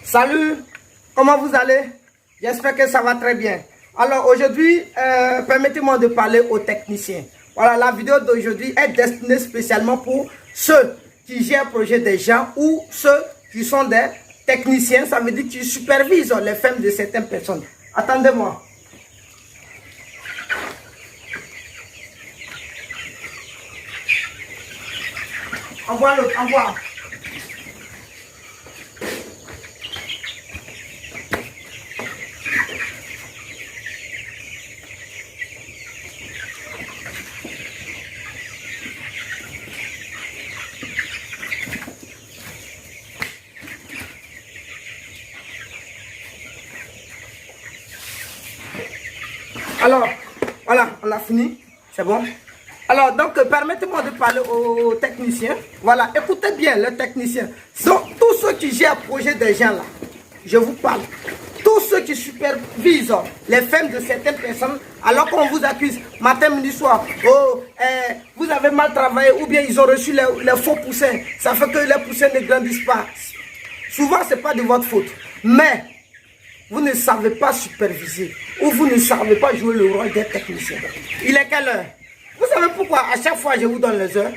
Salut, comment vous allez? J'espère que ça va très bien. Alors aujourd'hui, permettez-moi de parler aux techniciens. Voilà, la vidéo d'aujourd'hui est destinée spécialement pour ceux qui gèrent le projet des gens ou ceux qui sont des techniciens. Ça veut dire qu'ils supervisent les fermes de certaines personnes. Attendez-moi. Envoie l'autre, envoie. Alors, voilà, on a fini. C'est bon. Alors, donc, permettez-moi de parler aux techniciens. Voilà, écoutez bien, les techniciens. Donc, tous ceux qui gèrent le projet des gens là, je vous parle. Tous ceux qui supervisent les fermes de certaines personnes, alors qu'on vous accuse matin, midi, soir, oh, vous avez mal travaillé, ou bien ils ont reçu les faux poussins. Ça fait que les poussins ne grandissent pas. Souvent, ce n'est pas de votre faute. Mais, vous ne savez pas superviser, ou vous ne savez pas jouer le rôle des techniciens. Il est quelle heure? Vous savez pourquoi à chaque fois je vous donne les heures?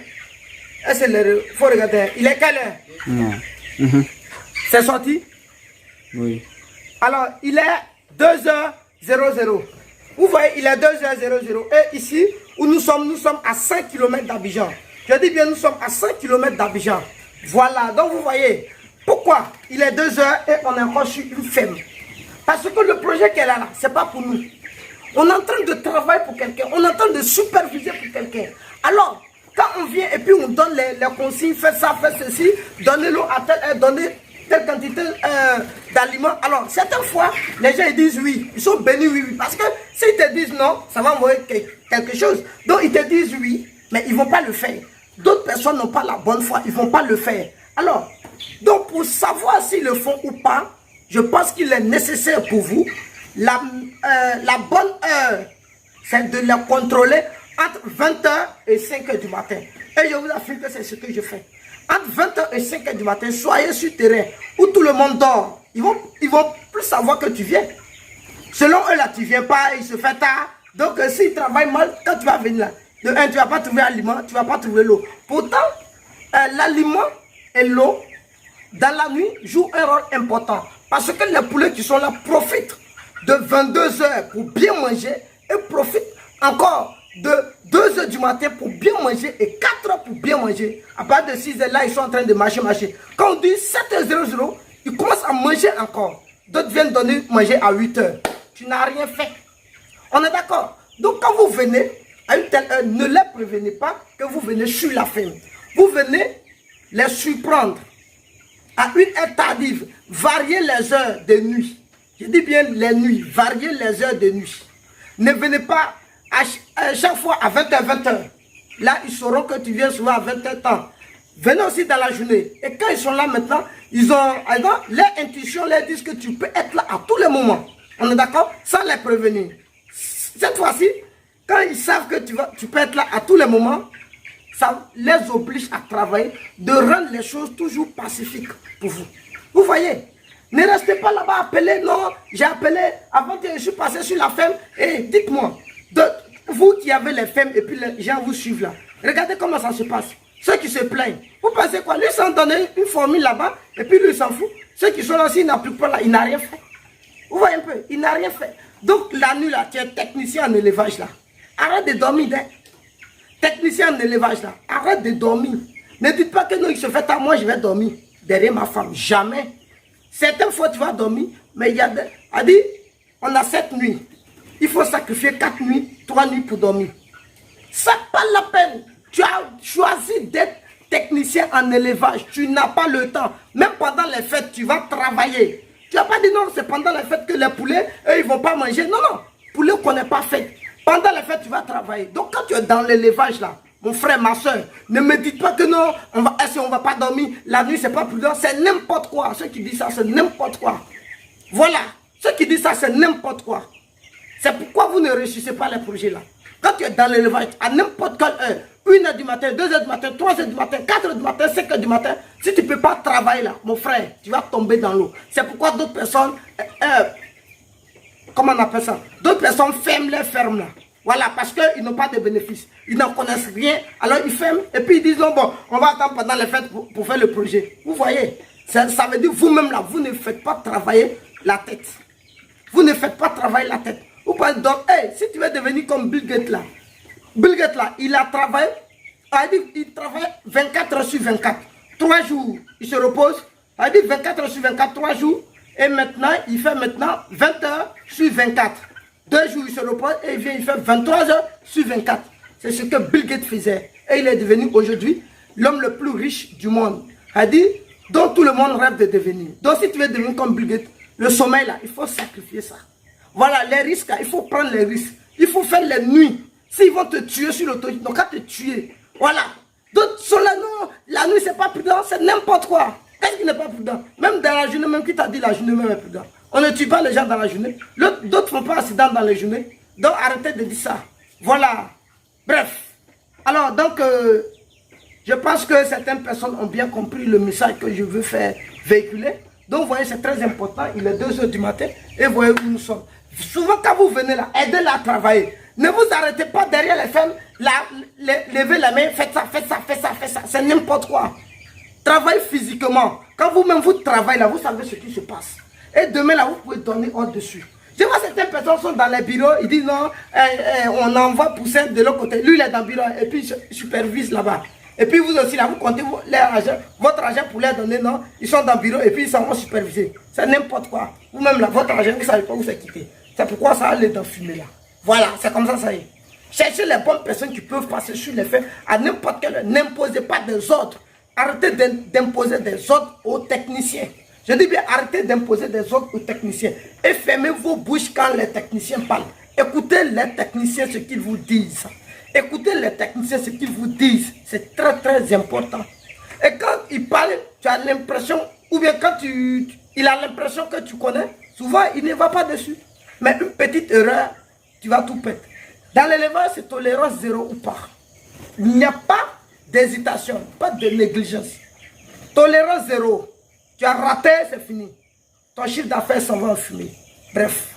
Il faut regarder. Il est quelle heure? Non. C'est sorti? Oui. Alors, il est 2h00. Vous voyez, il est 2h00. Et ici, où nous sommes à 5 km d'Abidjan. Je dis bien, nous sommes à 5 km d'Abidjan. Voilà, donc vous voyez, pourquoi il est 2h et on est encore sur une ferme? Parce que le projet qu'elle a là, ce n'est pas pour nous. On est en train de travailler pour quelqu'un, on est en train de superviser pour quelqu'un. Alors, quand on vient et puis on donne les consignes, faites ça, faites ceci, donnez l'eau à donnez telle quantité d'aliments. Alors, certaines fois, les gens ils disent oui, ils sont bénis oui. Parce que s'ils te disent non, ça va envoyer quelque chose. Donc, ils te disent oui, mais ils ne vont pas le faire. D'autres personnes n'ont pas la bonne foi, ils ne vont pas le faire. Alors, donc pour savoir s'ils le font ou pas, je pense qu'il est nécessaire pour vous, la bonne heure, c'est de les contrôler entre 20h et 5h du matin. Et je vous affirme que c'est ce que je fais. Entre 20h et 5h du matin, soyez sur le terrain où tout le monde dort. Ils vont plus savoir que tu viens. Selon eux, là, tu ne viens pas, il se fait tard. Donc, s'ils travaillent mal, quand tu vas venir là, de un, tu ne vas pas trouver l'aliment, tu ne vas pas trouver l'eau. Pourtant, l'aliment et l'eau, dans la nuit, jouent un rôle important. Parce que les poulets qui sont là profitent de 22h pour bien manger et profitent encore de 2h du matin pour bien manger et 4h pour bien manger. À partir de 6h là, ils sont en train de marcher. Quand on dit 7h00, ils commencent à manger encore. D'autres viennent donner manger à 8h. Tu n'as rien fait. On est d'accord? Donc quand vous venez à une telle heure, ne les prévenez pas que vous venez sur la ferme. Vous venez les surprendre à une heure tardive. Variez les heures de nuit. Je dis bien les nuits. Variez les heures de nuit. Ne venez pas à chaque fois à 20h, 20h. Là, ils sauront que tu viens souvent à 20h temps. Venez aussi dans la journée. Et quand ils sont là maintenant, ils ont leur intuition leur dit que tu peux être là à tous les moments. On est d'accord? Sans les prévenir. Cette fois-ci, quand ils savent que tu peux être là à tous les moments, ça les oblige à travailler, de rendre les choses toujours pacifiques pour vous. Vous voyez? Ne restez pas là-bas appelé, non, j'ai appelé avant que je suis passé sur la ferme. Et dites-moi, vous qui avez les fermes et puis les gens vous suivent là, regardez comment ça se passe. Ceux qui se plaignent, vous pensez quoi? Lui s'en donner une formule là-bas et puis lui il s'en fout. Ceux qui sont là, s'ils n'appliquent pas là, il n'a rien fait. Vous voyez un peu, il n'a rien fait. Donc la nuit là, tu es technicien en élevage là. Arrête de dormir, hein. Technicien en élevage là, arrête de dormir. Ne dites pas que non, il se fait à moi, je vais dormir derrière ma femme. Jamais. Certaines fois, tu vas dormir, mais il y a des... A dit, on a 7 nuits. Il faut sacrifier 4 nuits, 3 nuits pour dormir. Ça n'est pas la peine. Tu as choisi d'être technicien en élevage. Tu n'as pas le temps. Même pendant les fêtes, tu vas travailler. Tu n'as pas dit non, c'est pendant les fêtes que les poulets, eux, ils ne vont pas manger. Non, non. Poulet qu'on n'est pas fait. Pendant les fêtes, tu vas travailler. Donc, quand tu es dans l'élevage, là, mon frère, ma soeur, ne me dites pas que non, on ne va pas dormir, la nuit, c'est pas prudent, c'est n'importe quoi. Ceux qui disent ça, c'est n'importe quoi. Voilà. Ceux qui disent ça, c'est n'importe quoi. C'est pourquoi vous ne réussissez pas les projets là. Quand tu es dans l'élevage, à n'importe quelle heure, 1h du matin, 2h du matin, 3h du matin, 4h du matin, 5h du matin, si tu ne peux pas travailler là, mon frère, tu vas tomber dans l'eau. C'est pourquoi d'autres personnes, comment on appelle ça? D'autres personnes ferment les fermes là. Voilà, parce qu'ils n'ont pas de bénéfices. Ils n'en connaissent rien. Alors ils ferment et puis ils disent non, bon, on va attendre pendant les fêtes pour faire le projet. Vous voyez, ça veut dire vous-même là, vous ne faites pas travailler la tête. Vous ne faites pas travailler la tête. Vous parlez donc, hey, si tu veux devenir comme Bill Gates là, il a travaillé, il travaille 24 heures sur 24. 3 jours, il se repose. Il a dit 24 heures sur 24, 3 jours. Et maintenant, il fait maintenant 20 heures sur 24. 2 jours, il se repose et il fait 23 heures sur 24. C'est ce que Bill Gates faisait. Et il est devenu aujourd'hui l'homme le plus riche du monde. Il a dit, dont tout le monde rêve de devenir. Donc si tu veux devenir comme Bill Gates, le sommeil là, il faut sacrifier ça. Voilà, les risques là, il faut prendre les risques. Il faut faire les nuits. S'ils vont te tuer sur l'autoroute, donc à te tuer. Voilà. D'autres sont là, non, la nuit c'est pas prudent, c'est n'importe quoi. Qu'est-ce qui n'est pas prudent? Même dans la journée, même qui t'a dit la journée même est prudent. On ne tue pas les gens dans la journée. D'autres font pas accident dans les journées. Donc arrêtez de dire ça. Voilà. Bref. Alors donc, je pense que certaines personnes ont bien compris le message que je veux faire véhiculer. Donc vous voyez, c'est très important. Il est 2 heures du matin et vous voyez où nous sommes. Souvent quand vous venez là, aidez-la à travailler. Ne vous arrêtez pas derrière les femmes, levez la main, faites ça, faites ça, faites ça, faites ça. C'est n'importe quoi. Travaillez physiquement. Quand vous-même vous travaillez là, vous savez ce qui se passe. Et demain là, vous pouvez donner ordre dessus. Je vois certaines personnes sont dans les bureaux, ils disent non, on envoie pousser de l'autre côté. Lui il est dans le bureau et puis il supervise là-bas. Et puis vous aussi là, vous comptez votre argent pour leur donner, non. Ils sont dans le bureau et puis ils s'en vont superviser. C'est n'importe quoi. Vous-même là, votre argent, vous ne savez pas où c'est quitté. C'est pourquoi ça allait dans fumer là. Voilà, c'est comme ça y est. Cherchez les bonnes personnes qui peuvent passer sur les faits à n'importe quel. N'imposez pas des ordres. Arrêtez d'imposer des ordres aux techniciens. Je dis bien, arrêtez d'imposer des ordres aux techniciens. Et fermez vos bouches quand les techniciens parlent. Écoutez les techniciens ce qu'ils vous disent. Écoutez les techniciens ce qu'ils vous disent. C'est très très important. Et quand ils parlent, tu as l'impression, ou bien quand il a l'impression que tu connais, souvent il ne va pas dessus. Mais une petite erreur, tu vas tout perdre. Dans l'élevage, c'est tolérance zéro ou pas. Il n'y a pas d'hésitation, pas de négligence. Tolérance zéro. Tu as raté, c'est fini. Ton chiffre d'affaires s'en va en fumée. Bref.